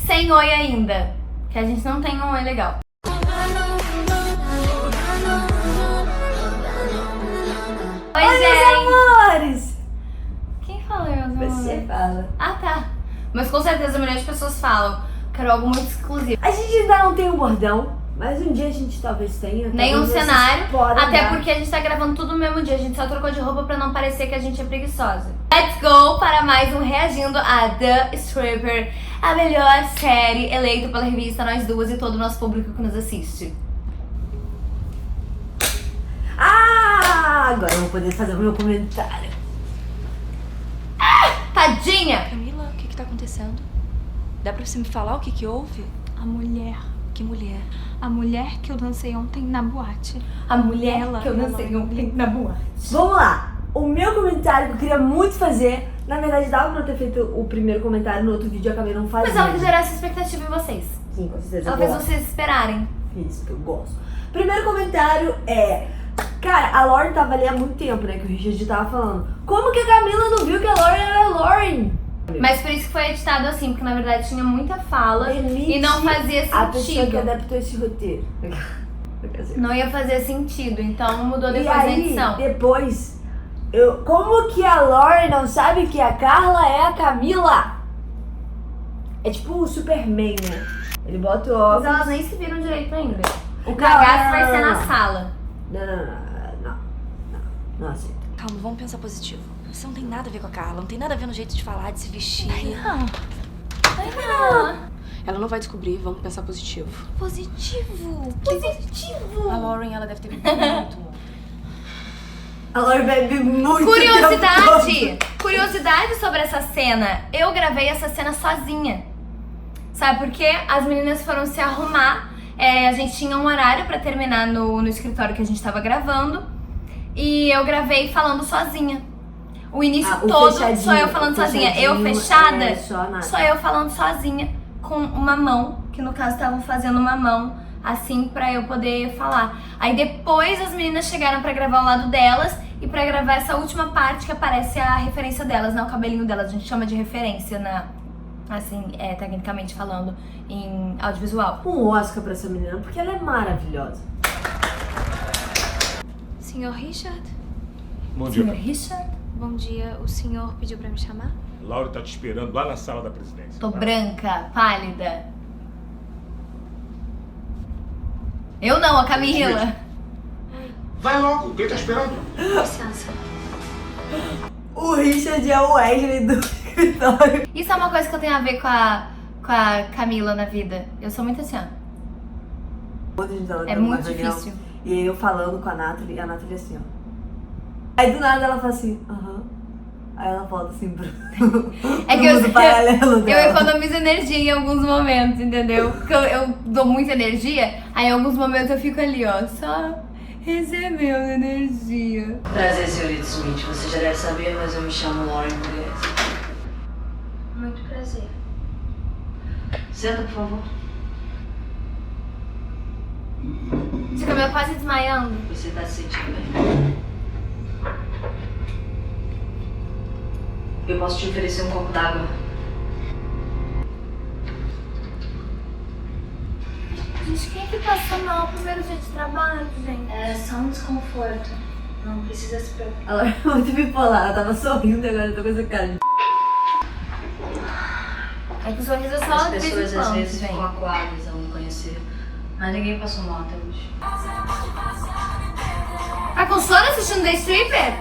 sem oi ainda. Que a gente não tem um oi legal. Oi, gente! Amores! Quem fala, meus amores? Você fala. Ah, tá. Mas com certeza milhões de pessoas falam. Quero algo muito exclusivo. A gente ainda não tem um bordão, mas um dia a gente talvez tenha. Nenhum Talvez vocês cenário, podem até dar. porque a gente tá gravando tudo no mesmo dia. A gente só trocou de roupa pra não parecer que a gente é preguiçosa. Let's go para mais um Reagindo a The Stripper, a melhor série eleita pela revista Nós Duas e todo o nosso público que nos assiste. Agora eu vou poder fazer o meu comentário. Tadinha! Camila, o que tá acontecendo? Dá pra você me falar o que houve? A mulher. Que mulher? A mulher que eu dancei ontem na boate. A mulher Ela, que eu dancei ontem na boate. Vamos lá. O meu comentário que eu queria muito fazer, na verdade dava pra eu ter feito o primeiro comentário no outro vídeo, eu acabei não fazendo. Mas ela que gerasse expectativa em vocês. Sim, com certeza. Ela eu fez gosto. vocês esperarem. Isso, que eu gosto. Primeiro comentário é... Cara, a Lauren tava ali há muito tempo, né? Que o Richard tava falando. Como que a Camila não viu que a Lauren era a Lauren? Mas por isso que foi editado assim, porque na verdade tinha muita fala Elite, e não fazia a pessoa que sentido. adaptou esse roteiro. Não ia fazer sentido, então mudou E depois da aí, edição. depois, como que a Lauren não sabe que a Carla é a Camila? É tipo o Superman, né? Ele bota o Mas óculos... elas nem se viram direito ainda. O cagaço vai ser na sala. Não aceito. Calma, vamos pensar positivo. Você não tem nada a ver com a Carla, não tem nada a ver no jeito de falar, de se vestir. Ela não vai descobrir, vamos pensar positivo. Positivo. Positivo. A Lauren, ela deve ter bebido muito. A Lauren bebe muito. Curiosidade! Curiosidade sobre essa cena. Eu gravei essa cena sozinha. Sabe por quê? As meninas foram se arrumar. A gente tinha um horário pra terminar no escritório que a gente tava gravando. E eu gravei falando sozinha. O início o todo fechadinho, só eu falando o sozinha. Eu fechadinho fechada, é só a Nath. só eu falando sozinha com uma mão, que no caso estavam fazendo uma mão assim pra eu poder falar. Aí depois as meninas chegaram pra gravar o lado delas e pra gravar essa última parte que aparece a referência delas, né? O cabelinho delas, a gente chama de referência tecnicamente falando em audiovisual. Um Oscar pra essa menina, porque ela é maravilhosa. Senhor Richard? Bom dia. Senhor Richard? Bom dia. O senhor pediu pra me chamar? Laura tá te esperando lá na sala da presidência. Tô tá? branca, pálida. Eu não, a Camila. Vai logo, quem tá esperando? Licença. O Richard é o Wesley do escritório. Isso é uma coisa que eu tenho a ver com a Camila na vida. Eu sou muito assim, ó. Quando a gente tava É numa muito reunião, difícil. E aí eu falando com a Nathalie, e a Nathalie assim, ó. Aí do nada ela fala assim, aham. Aí ela volta assim pro É que mundo paralelo eu dela. economizo energia em alguns momentos, entendeu? Porque eu dou muita energia, aí em alguns momentos eu fico ali, ó, só recebendo energia. Prazer, senhorita Smith. Você já deve saber, mas eu me chamo Lauren Pugliese. Muito prazer. Senta, por favor. Fica meio quase desmaiando. Você tá se sentindo bem? Eu posso te oferecer um copo d'água. Gente, quem é que passou mal o primeiro dia de trabalho, gente? É só um desconforto. Não precisa se preocupar. Ela é muito bipolar, ela tava sorrindo e agora eu tô com essa cara de... É que o sorriso é só As de vez pessoas em às quando, vezes gente. ficam acuadas ao me conhecer. Mas ninguém passou mal até hoje. Tá com sono assistindo The Stripper?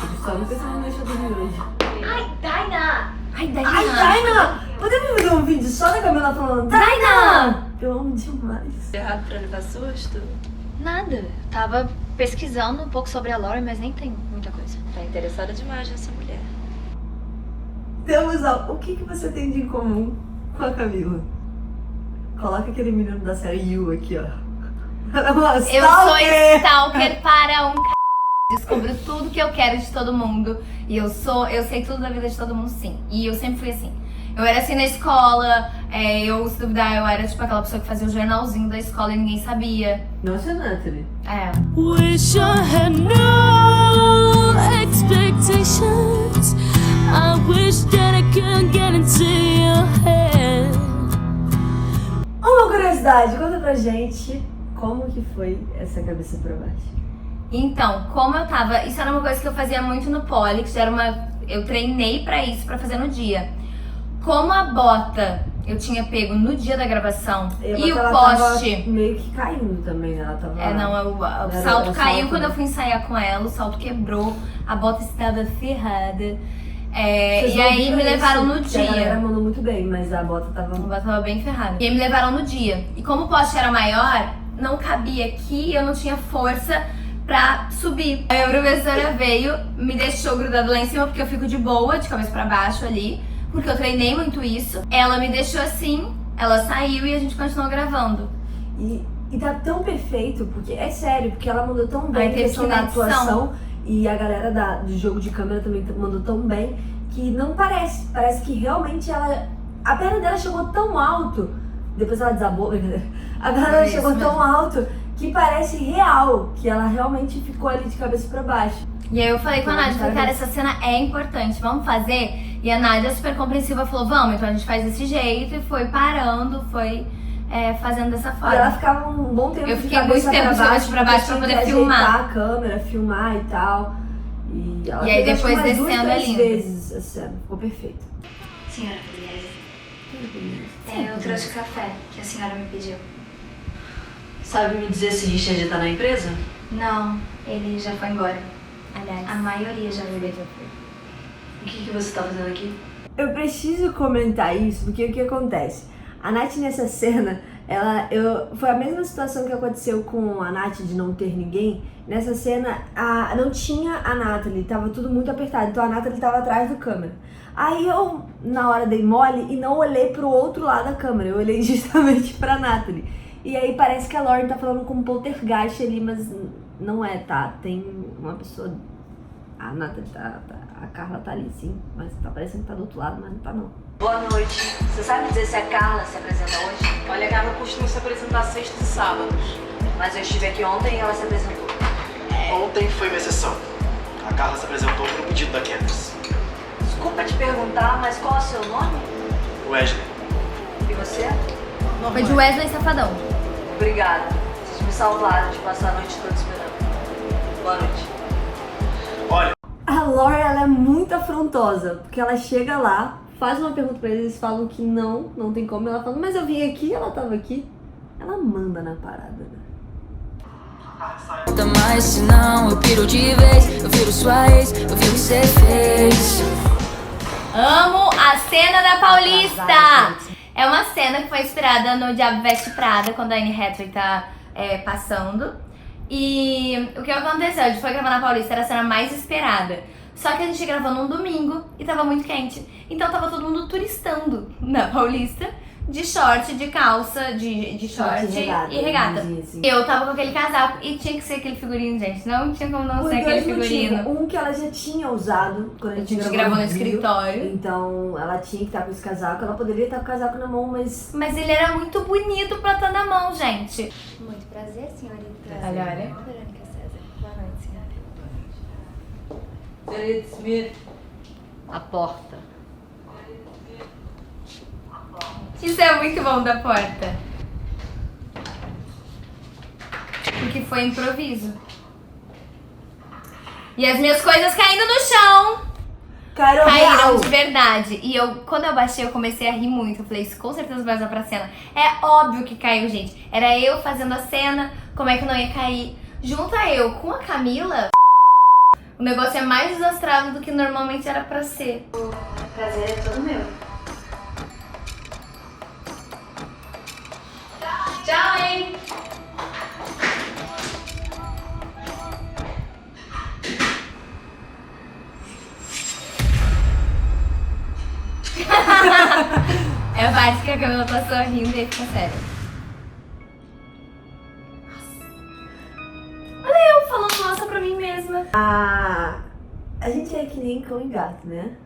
Eu só não pensava no deixar dormir hoje. Ai, Daina! Ai, Daina! Ai, Daina! Podemos fazer um vídeo só da Camila falando Daina! Eu amo demais. Errado pra levar susto? Nada. Tava pesquisando um pouco sobre a Lauren, mas nem tem muita coisa. Tá interessada demais nessa mulher. Temos, ó, o que você tem de em comum com a Camila? Coloca aquele menino da série You aqui, ó. Ela é uma Eu sou stalker. stalker para um c... Descubro tudo que eu quero de todo mundo. E eu sei tudo da vida de todo mundo, sim. E eu sempre fui assim. Eu era assim na escola, se duvidar, eu era tipo aquela pessoa que fazia o jornalzinho da escola e ninguém sabia. Nossa, Nathalie. É. Wish I had no expectations. I wish that I could get into your head. curiosidade, conta pra gente como que foi essa cabeça pra baixo. Então, como eu tava... Isso era uma coisa que eu fazia muito no pole, que já era uma... Eu treinei pra isso, pra fazer no dia. Como a bota eu tinha pego no dia da gravação e o ela poste... tava meio que caindo também, né? Ela tava... O salto caiu quando eu fui ensaiar com ela, o salto quebrou, a bota estava ferrada. E aí me levaram no dia. A galera mandou muito bem, mas a bota A bota tava bem ferrada. E aí me levaram no dia. E como o poste era maior, não cabia aqui e eu não tinha força pra subir. Aí a professora veio, me deixou grudada lá em cima, porque eu fico de boa, de cabeça pra baixo ali, porque eu treinei muito isso. Ela me deixou assim, ela saiu e a gente continuou gravando. E tá tão perfeito, porque é sério, porque ela mandou tão bem a teve questão que da na edição. atuação e a galera do jogo de câmera também mandou tão bem que não parece. Parece que realmente a perna dela chegou tão alto, depois ela desabou, a perna dela chegou tão alto que parece real, que ela realmente ficou ali de cabeça pra baixo. E aí eu falei com a Nádia, falei, cara, essa cena é importante, vamos fazer? E a Nádia, super compreensiva, falou, vamos, então a gente faz desse jeito, e foi parando, foi fazendo dessa forma. E ela ficava um bom tempo Eu de fiquei cabeça muito tempo de cabeça pra baixo pra tinha poder que filmar. ajeitar a câmera, filmar e tal. E ela E aí fez, acho que depois umas descendo 2, é 3 lindo. vezes a cena, ficou perfeito. Senhora Pugliese, eu trouxe o café que a senhora me pediu. Sabe me dizer se Richard tá na empresa? Não, ele já foi embora. Aliás, A maioria já foi. O que você tá fazendo aqui? Eu preciso comentar isso, porque o que acontece? A Nath nessa cena, foi a mesma situação que aconteceu com a Nath de não ter ninguém. Nessa cena, não tinha a Nathalie, tava tudo muito apertado, então a Nathalie tava atrás do câmera. Aí eu, na hora, dei mole e não olhei pro outro lado da câmera, eu olhei justamente pra Nathalie. E aí parece que a Lauren tá falando com um poltergeist ali, mas não é, tá? Tem uma pessoa... A Nathalie a Carla tá ali sim, mas tá parecendo que tá do outro lado, mas não tá não. Boa noite. Você sabe me dizer se a Carla se apresenta hoje? Olha, a Carla costuma se apresentar sextas e sábados. Mas eu estive aqui ontem e ela se apresentou. Ontem foi uma exceção. A Carla se apresentou por um pedido da Candace. Desculpa te perguntar, mas qual é o seu nome? Wesley. E você? foi de Wesley Safadão. Obrigada. Vocês me salvaram de passar a noite toda esperando. Boa noite. Olha, A Lauren, ela é muito afrontosa, porque ela chega lá, faz uma pergunta pra eles falam que não tem como. Ela fala, mas eu vim aqui, ela tava aqui. Ela manda na parada, né? Mas se não, eu piro de vez. Eu viro sua ex, eu vi o que você fez. Amo a cena da Paulista! É uma cena que foi inspirada no Diabo Veste Prada, quando a Anne Hathaway tá passando. E o que aconteceu? A gente foi gravar na Paulista, era a cena mais esperada. Só que a gente gravou num domingo e tava muito quente. Então tava todo mundo turistando na Paulista, de short, de calça, de short e regata. Assim. Eu tava com aquele casaco e tinha que ser aquele figurino, gente. Não tinha como não ser aquele figurino. Um que ela já tinha usado quando a gente gravou no Rio, escritório. Então ela tinha que estar com esse casaco. Ela poderia estar com o casaco na mão, mas... Mas ele era muito bonito pra estar na mão, gente. Muito prazer, senhorita. Olha. Verônica César. Boa noite, senhora. Senhorita Smith. A porta. Isso é muito bom da porta. Porque foi improviso. E as minhas coisas caindo no chão. Caíram de verdade. E quando eu baixei, eu comecei a rir muito. Eu falei, isso com certeza vai usar pra cena. É óbvio que caiu, gente. Era eu fazendo a cena, como é que não ia cair? Junta eu com a Camila, o negócio é mais desastrado do que normalmente era pra ser. O prazer é todo meu. Tchau, hein? É a parte que a Camila tá sorrindo e fica sério. Olha eu falando nossa pra mim mesma. A gente é que nem cão e gato, né?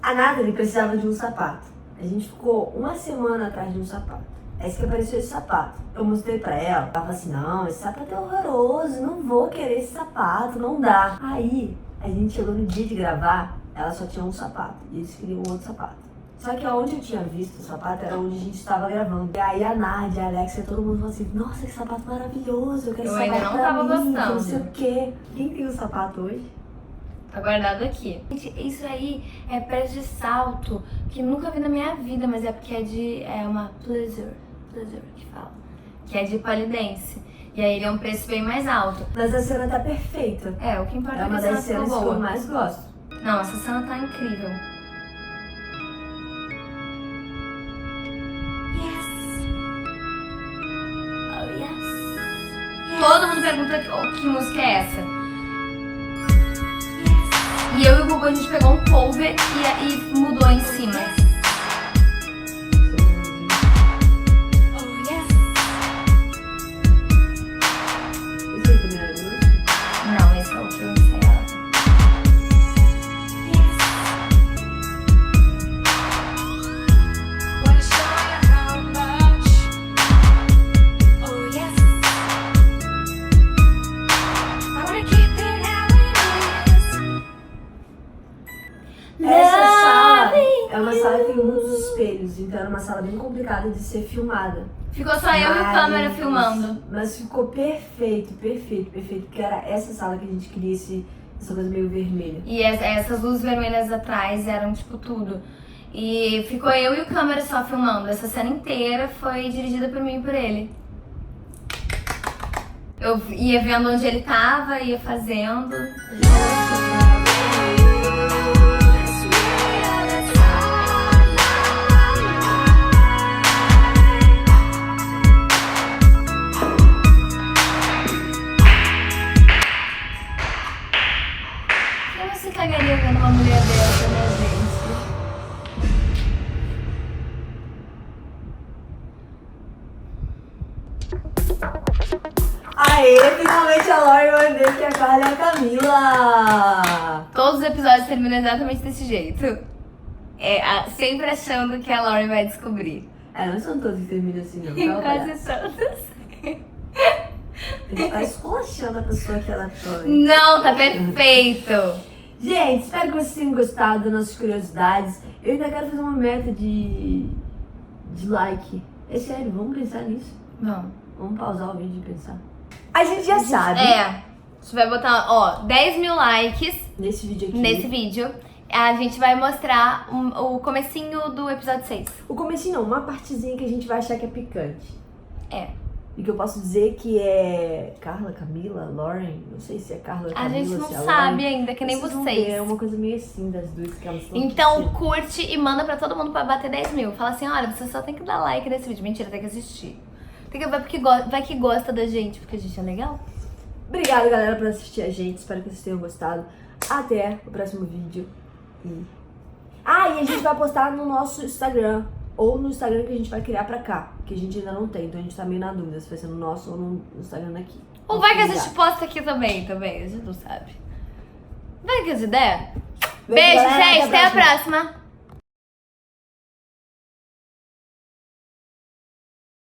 A Nathalie precisava de um sapato. A gente ficou uma semana atrás de um sapato. É isso que apareceu esse sapato. Eu mostrei pra ela. Ela falou assim, não, esse sapato é horroroso. Não vou querer esse sapato, não dá. Aí, a gente chegou no dia de gravar, ela só tinha um sapato. E eles queriam um outro sapato. Só que onde eu tinha visto o sapato era onde a gente estava gravando. E aí a Nádia, a Alexia, todo mundo falou assim, nossa, que sapato maravilhoso, eu quero Eu esse ainda sapato não pra tava mim, gostando. que não sei o quê. Quem tem o sapato hoje? Tá guardado aqui. Gente, isso aí é pé de salto, que nunca vi na minha vida, mas é porque é uma pleasure que fala. Que é de polidense. E aí ele é um preço bem mais alto. Mas a cena tá perfeita. É, o que importa É é que uma a cena das ficou cenas que eu boa. mais gosto. Não, essa cena tá incrível. Oh, yes. Todo mundo pergunta que música é essa. E eu e o Gugu, a gente pegou um cover e mudou em cima. Esse aí também era música? Não, esse é o que eu não sei. Essa sala é uma sala que tem muitos espelhos, então era uma sala bem complicada de ser filmada. Ficou só eu e o câmera filmando. Mas ficou perfeito, porque era essa sala que a gente queria essa coisa meio vermelha. E essas luzes vermelhas atrás eram tipo tudo. E ficou eu e o câmera só filmando. Essa cena inteira foi dirigida por mim e por ele. Eu ia vendo onde ele tava, ia fazendo. Quem você cagaria vendo uma mulher dessa, né, gente? Aê, finalmente a Lori vai ver que a Carla é a Camila! Todos os episódios terminam exatamente desse jeito. Sempre achando que a Lauren vai descobrir. Não são todos que terminam assim, não. Em Calma, quase todos. a gente tá esculachando a pessoa que ela foi. Não, tá perfeito. Gente, espero que vocês tenham gostado das nossas curiosidades. Eu ainda quero fazer uma meta de like. É sério, vamos pensar nisso. Vamos pausar o vídeo e pensar. A gente já sabe. A gente vai botar, 10 mil likes Nesse vídeo aqui. nesse vídeo. A gente vai mostrar o comecinho do episódio 6. O comecinho não, uma partezinha que a gente vai achar que é picante. E que eu posso dizer que é Carla, Camila, Lauren, não sei se é Carla, Camila, A gente não se é sabe Lauren. ainda, que nem Vocês vão vocês. ver, é uma coisa meio assim das duas que elas estão Então curte e manda pra todo mundo pra bater 10 mil. Fala assim, olha, você só tem que dar like nesse vídeo. Mentira, tem que assistir. Tem que ver porque vai que gosta da gente, porque a gente é legal. Obrigada, galera, por assistir a gente. Espero que vocês tenham gostado. Até o próximo vídeo. E a gente vai postar no nosso Instagram. Ou no Instagram que a gente vai criar pra cá. Que a gente ainda não tem. Então a gente tá meio na dúvida se vai ser no nosso ou no Instagram aqui. Ou vai que a gente posta aqui também. A gente não sabe. Vai que as ideias. Beijo, galera, gente. Até a próxima.